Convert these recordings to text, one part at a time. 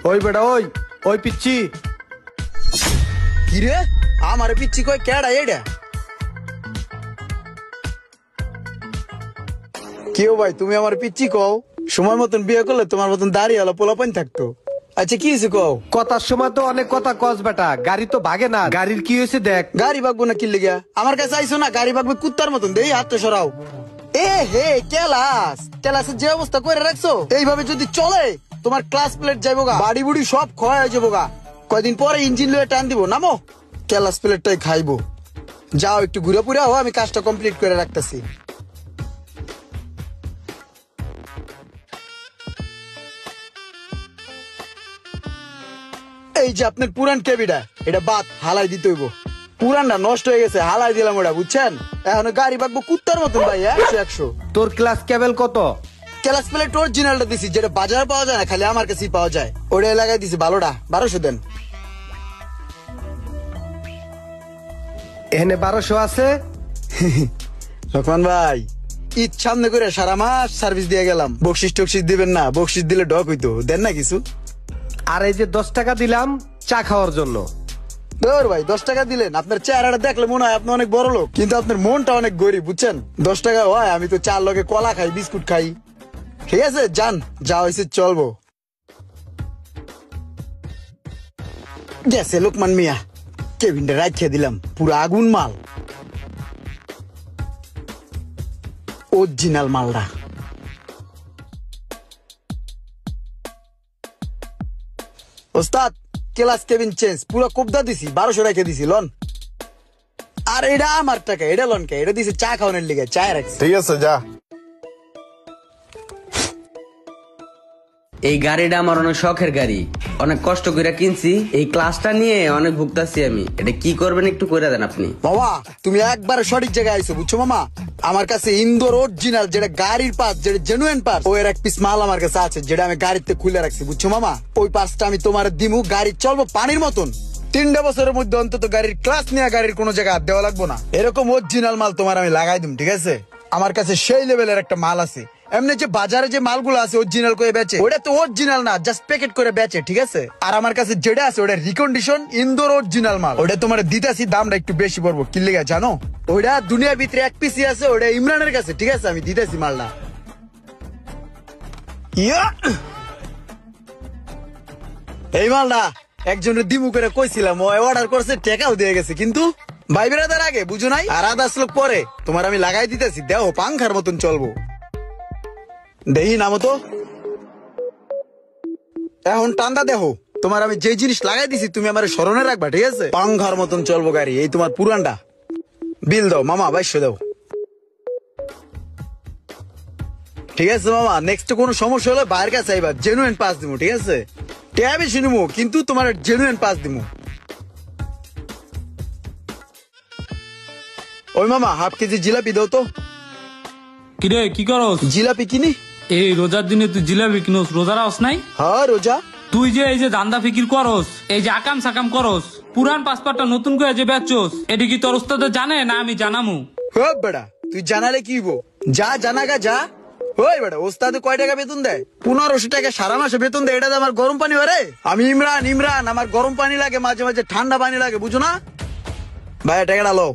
ওই বেটা ওই ওই পিচ্ছি কিরে আমার পিচ্ছি কই কেডা এডা? কেউ ভাই তুমি আমার পিচ্ছি কও? সময় মতন বিয়ে করলে তোমার মতন দাঁড়িয়ে হলো পোলাপান থাকতো। আচ্ছা কি হয়েছে কও? কথার সময় তো অনেক কথা কস বেটা, গাড়ি তো ভাগে না, গাড়ির কি হয়েছে দেখ। গাড়ি ভাগবো না কি লিগা? আমার কাছে আইসো না, গাড়ি ভাগবে কুত্তার মতন, দেই হাতটা সরাও। এ হে ক্লাসের যে অবস্থা করে রাখছো, এইভাবে যদি চলে তোমার ক্লাস প্লেট যাইবো গা, বাড়ি বুড়ি সব ক্ষয় হয়ে যাবো গা। কয়দিন পরে ইঞ্জিন লয়ে টান দিব, নামো। ক্লাস প্লেটটাই খাইবো। যাও একটু ঘুরে পুরে হো, আমি কাজটা কমপ্লিট করে রাখতেছি। এই যে আপনার পুরান কেবিটা, এটা বাদ হালাই দিতে হইব। পুরানটা নষ্ট হয়ে গেছে, হালাই দিলাম ওটা, বুঝছেন? এখন গাড়ি ভাগবো কুত্তার মতন ভাই, 100-100। তোর ক্লাস কেবল কত? ক্লাস প্লেট অরিজিনালটা দিছি, যেটা বাজারে পাওয়া যায় না, খালি আমার কাছেই পাওয়া যায়। ওটা লাগাই দিছি ভালোটা, 1200 দেন। এখানে 1200 আছে। লক্ষ্মণ ভাই, ঈদ সামনে করে সারা মাস সার্ভিস দিয়ে গেলাম, বকশিস টকশিস দিবেন না? বকশিস দিলে ডক হইতো, দেন না কিছু। আর এই যে 10 টাকা দিলাম চা খাওয়ার জন্য। ধর ভাই 10 টাকা দিলেন, আপনার চেহারাটা দেখলে মনে হয় আপনি অনেক বড় লোক, কিন্তু আপনার মনটা অনেক গরিব, বুঝছেন? 10 টাকা হয়, আমি তো চার লগে কলা খাই, বিস্কুট খাই। ঠিক আছে যান, যা হয়েছে চলবো। গেছে লোকমান মিয়া, কেবিনটা রাখিয়ে দিলাম, পুরো আগুন মাল, অরিজিনাল মালটা। ওস্তাদ ক্লাস কেবিন চেঞ্জ, পুরো কোবদা দিছি, 1200 রেখে দিছি লন। আর এটা আমার টাকা, এটা লন কে? এটা দিছি চা খাওয়ানোর লিগে, চা রাখছি। ঠিক আছে যা। এই গাড়িটা আমার অনেক শখের গাড়ি, অনেক কষ্ট করে কিনছি। এই ক্লাসটা নিয়ে অনেক ভুগতাছি আমি, এটা কি করবেন একটু করে দেন আপনি। বাবা তুমি একবার সঠিক জায়গায় আইছো, বুঝছো মামা? আমার কাছে ইন্দোর অরিজিনাল, যেটা গাড়ির পার্ট, যেটা জেনুইন পার্ট, ওর এক পিস মাল আমার কাছে আছে, যেটা আমি গাড়িতে খুলে রাখছি, বুঝছো মামা? ওই পার্টসটা আমি তোমার দিমু, গাড়ি চলবো পানির মতন। 3টা বছরের মধ্যে অন্তত গাড়ির ক্লাস নিয়ে গাড়ির কোনো জায়গায় হাত দেওয়া লাগবো না। এরকম অরিজিনাল মাল তোমার আমি লাগাই দিম, ঠিক আছে? আমার কাছে সেই লেভেলের একটা মাল আছে। এমনি যে বাজারে যে মালগুলো আছে অরিজিনাল করে বেচে, ওটা তো অরিজিনাল না, জাস্ট প্যাকেট করে বেচে, ঠিক আছে? আর আমার কাছে যেটা আছে ওটা রিকন্ডিশন ইন্দোর অরিজিনাল মাল। ওটা তোমার দিতেছি, দামটা একটু বেশি পড়বো, কি লিগা জানো? ওটা দুনিয়ার ভিতরে এক পিসি আছে, ওটা ইমরানের কাছে, ঠিক আছে? আমি দিতেছি মালটা। এই মালটা একজনের দিমু করে কইছিলাম, ও অর্ডার করছে, টাকাও দিয়ে গেছে, কিন্তু ভাই বেড়াদার আগে বুঝো নাই, আর আধা শ্লোক পরে তোমার আমি লাগাই দিতেছি, দেও পাংখার মতন চলবো। দেহি নামো তো, এখন টান্দা দেখো। তোমার আমি যে জিনিস লাগাই দিছি তুমি আমার স্মরণে রাখবা, ঠিক আছে? পাংখার মতন চলবো গাড়ি। এই তোমার পুরানটা বিল দাও মামা, 2200 দাও। ঠিক আছে মামা, নেক্সট কোনো সমস্যা হলে বাইরের কাছে আইবা, জেনুইন পাস দিমু, ঠিক আছে? ট্যাব বেশি নিমু, কিন্তু তোমার জেনুইন পাস দিমু। ওই মামা হাফ কেজি জিলাপি দাও তো। কিরে কি করস? জিলাপি কিনি। এই রোজার দিনে তুই জিলাপি কিনোস, রোজার আওস নাই? হ্যাঁ রোজা। তুই যে এই যে দান্দা ফিকির করস, এই যে আকাম সাকাম করস, পুরান পাসপোর্টটা নতুন করে যে বেচছস, এটি কি তোর উস্তাদ জানে না আমি জানামু? হ্যাঁ বেড়া, তুই জানালে কি হইবো? যা জানাগা যা। ওই বেড়া, ওস্তাদ কয় টাকা বেতন দেয়? 1500 টাকা সারা মাসে বেতন দেয়। এটা আমার গরম পানি ভরে? আমি ইমরান, আমার গরম পানি লাগে, মাঝে মাঝে ঠান্ডা পানি লাগে, বুঝো না? ভাই টাকাটা লো।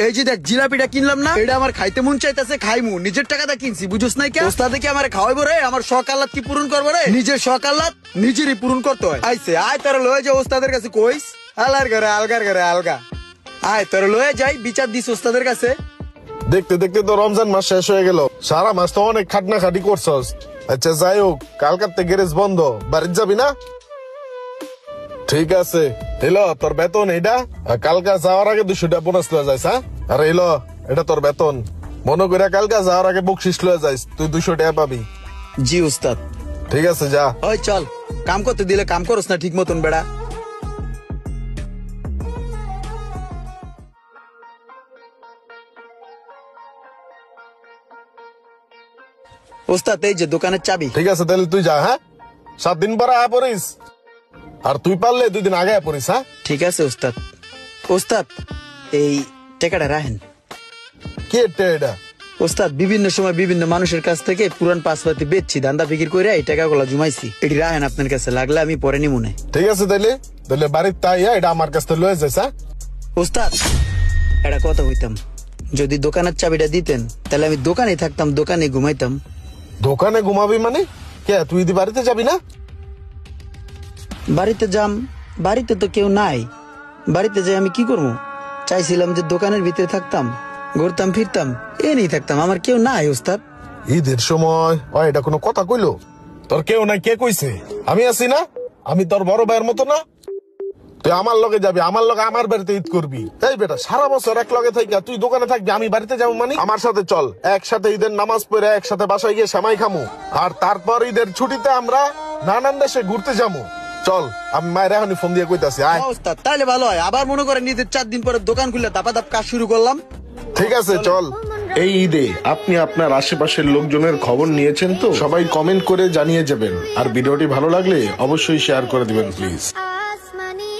এই যে দেখ জিলাপিটা কিনলাম না, এটা আমার খাইতে মন চাইতেছে, খাইমু, নিজের টাকাটা কিনছি, বুঝোস নাই? কে ওস্তাদে কি আমার খাওয়াইবো রে? আমার শখ আহ্লাদ কি পূরণ করবো রে? নিজের শখ আহ্লাদ নিজেরই পূরণ করতে হয়। আইসে আয় তোরা লয়ে যা ওস্তাদের কাছে, কইস আলার ঘরে আলগার ঘরে আলগা। আয় তোরা লয়ে যাই, বিচার দিস ওস্তাদের কাছে। দেখতে দেখতে তো রমজান মাস শেষ হয়ে গেল, সারা মাস তো অনেক খাটনা খাটি করছস। আচ্ছা যাই হোক, কালকার থেকে গ্যারেজ বন্ধ, বাড়িতে যাবি না? ঠিক আছে, এলো তোর বেতন এইটা, আর কালকা যাওয়ার আগে 200 টাকা বোনাস লয়ে যাইস। হ্যাঁ, আর এলো এটা তোর বেতন, মনে করে কালকা যাওয়ার আগে বকশিস লয়ে যাইস, তুই 200 টাকা পাবি। জি উস্তাদ। ঠিক আছে যা। ওই চল, কাম করতে দিলে কাম করস না ঠিক মতন বেড়া। ওস্তাদ এই যে দোকানের চাবি। ঠিক আছে তাহলে তুই যা। হ্যাঁ, 7 দিন পরে আয়া পড়িস, আর তুই পারলে 2 দিন আগে আয়া পড়িস। হ্যাঁ ঠিক আছে ওস্তাদ। ওস্তাদ এই টাকাটা রাখেন। কি এটা? ওস্তাদ বিভিন্ন সময় বিভিন্ন মানুষের কাছ থেকে পুরান পাসপাতি বেচছি, ধান্দা ফিকির করে এই টাকাগুলো জমাইছি। এটি রাখেন আপনার কাছে, লাগলে আমি পরে নি মনে। ঠিক আছে তাইলে তাহলে বাড়ির তাই এটা আমার কাছ থেকে লয়ে যাইস। ওস্তাদ এটা কথা হইতাম, যদি দোকানের চাবিটা দিতেন তাহলে আমি দোকানে থাকতাম, দোকানে ঘুমাইতাম। দোকানে ঘুমাবি মানে কে? তুই দি বাড়িতে যাবি না? বাড়িতে যাম, বাড়িতে তো কেউ নাই, বাড়িতে যাই আমি কি করবো? চাইছিলাম যে দোকানের ভিতরে থাকতাম, ঘুরতাম ফিরতাম, এ নিয়ে থাকতাম, আমার কেউ নাই ওস্তাদ। ঈদের সময় এটা কোনো কথা কইলো? তোর কেউ নাই কে কইছে? আমি আছি না? আমি তোর বড় ভাইয়ের মতো না? তুই আমার লগে যাবি, আমার লগে আমার বাড়িতে ঈদ করবি। এই বেটা সারা বছর এক লগে থাকি, তুই দোকানে থাকবি, আমি বাড়িতে যাবো মানে? আমার সাথে চল, একসাথে ঈদের নামাজ পড়ে একসাথে বাসায় গিয়ে সেমাই খামু, আর তারপর ঈদের ছুটিতে আমরা নানান দেশে ঘুরতে যাবো। চল, আমি মায়ের এখনই ফোন দিয়ে কইতাছি আয়। ওস্তাদ তাইলে ভালো হয়, আবার মনে করেন ঈদের 4 দিন পরে দোকান খুলে দাপাদাপ কাজ শুরু করলাম। ঠিক আছে চল। এই ঈদে আপনি আপনার আশেপাশের লোকজনের খবর নিয়েছেন তো? সবাই কমেন্ট করে জানিয়ে যাবেন, আর ভিডিওটি ভালো লাগলে অবশ্যই শেয়ার করে দিবেন প্লিজ। আসমানি